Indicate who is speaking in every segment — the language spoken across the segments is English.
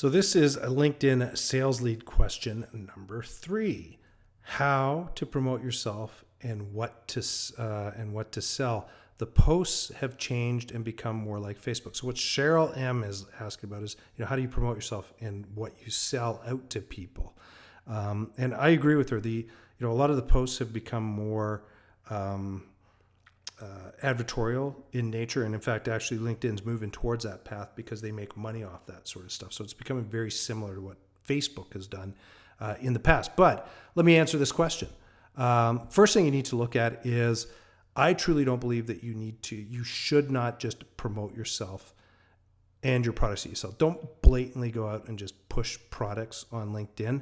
Speaker 1: So this is a LinkedIn sales lead question number 3: how to promote yourself and what to sell. The posts have changed and become more like Facebook. So what Cheryl M is asking about is, how do you promote yourself and what you sell out to people? And I agree with her. A lot of the posts have become more advertorial in nature, and in fact, actually, LinkedIn's moving towards that path because they make money off that sort of stuff. So it's becoming very similar to what Facebook has done in the past. But let me answer this question. First thing you need to look at is, I truly don't believe that you should not just promote yourself and your products that you sell. Don't blatantly go out and just push products on LinkedIn.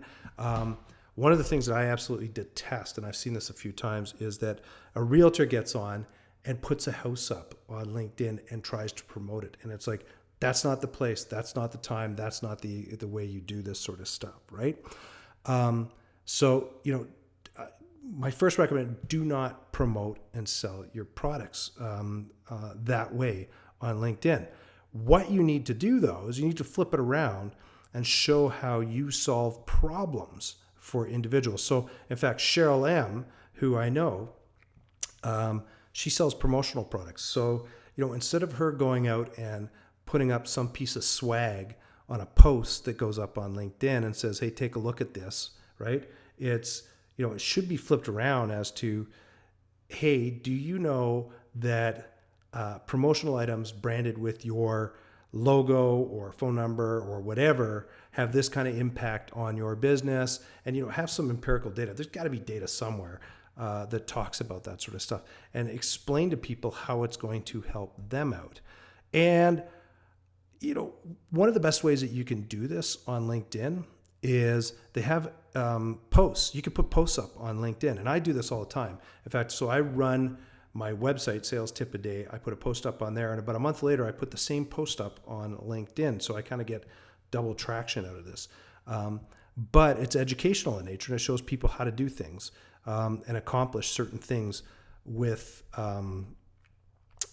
Speaker 1: One of the things that I absolutely detest, and I've seen this a few times, is that a realtor gets on and puts a house up on LinkedIn and tries to promote it. And it's like, that's not the place, that's not the time, that's not the way you do this sort of stuff, right? My first recommendation: do not promote and sell your products that way on LinkedIn. What you need to do, though, is you need to flip it around and show how you solve problems for individuals. So, in fact, Cheryl M, who I know, she sells promotional products. So, instead of her going out and putting up some piece of swag on a post that goes up on LinkedIn and says, hey, take a look at this, right? It should be flipped around as to, hey, do you know that promotional items branded with your logo or phone number or whatever have this kind of impact on your business? And, have some empirical data. There's got to be data somewhere that talks about that sort of stuff, and explain to people how it's going to help them out. And, one of the best ways that you can do this on LinkedIn is they have posts. You can put posts up on LinkedIn, and I do this all the time. In fact, so I run my website, Sales Tip a Day. I put a post up on there, and about a month later, I put the same post up on LinkedIn. So I kind of get double traction out of this. But it's educational in nature, and it shows people how to do things and accomplish certain things with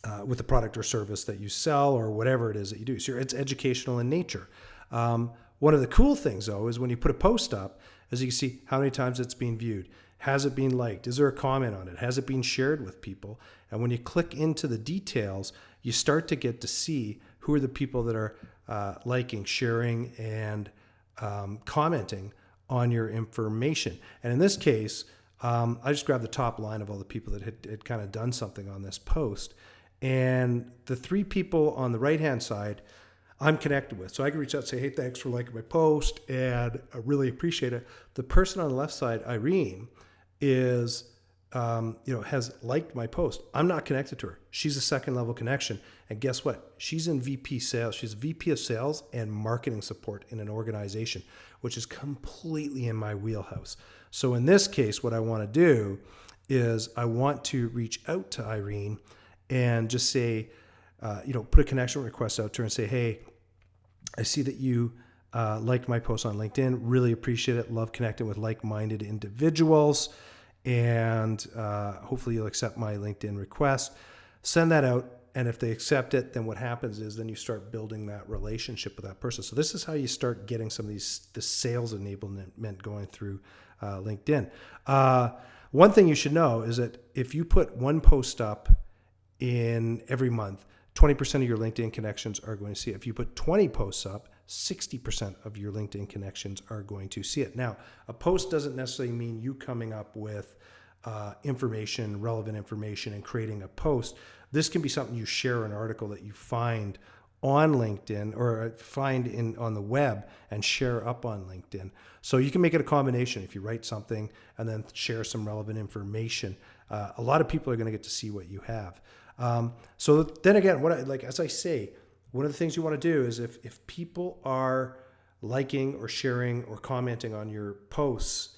Speaker 1: the product or service that you sell or whatever it is that you do. So it's educational in nature. One of the cool things, though, is when you put a post up, as you can see how many times it's being viewed. Has it been liked? Is there a comment on it? Has it been shared with people? And when you click into the details, you start to get to see who are the people that are liking, sharing, and commenting on your information. And in this case, I just grabbed the top line of all the people that had kind of done something on this post. And the 3 people on the right-hand side, I'm connected with. So I can reach out and say, hey, thanks for liking my post, and I really appreciate it. The person on the left side, Irene, is, has liked my post. I'm not connected to her. She's a second level connection. And guess what? She's in VP sales. She's VP of sales and marketing support in an organization, which is completely in my wheelhouse. So in this case, what I want to do is I want to reach out to Irene and just say, put a connection request out to her and say, hey, I see that you liked my post on LinkedIn. Really appreciate it. Love connecting with like-minded individuals. And hopefully you'll accept my LinkedIn request. Send that out. And if they accept it, then what happens is then you start building that relationship with that person. So this is how you start getting some of the sales enablement going through LinkedIn. One thing you should know is that if you put one post up in every month, 20% of your LinkedIn connections are going to see it. If you put 20 posts up, 60% of your LinkedIn connections are going to see it. Now, a post doesn't necessarily mean you coming up with information, relevant information, and creating a post. This can be something you share, an article that you find on LinkedIn or find on the web and share up on LinkedIn. So you can make it a combination. If you write something and then share some relevant information, a lot of people are going to get to see what you have. So then again, as I say, one of the things you want to do is if people are liking or sharing or commenting on your posts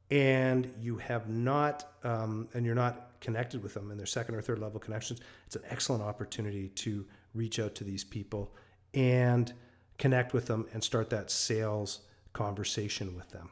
Speaker 1: and you have not, and you're not connected with them in their second or third level connections, it's an excellent opportunity to reach out to these people and connect with them and start that sales conversation with them.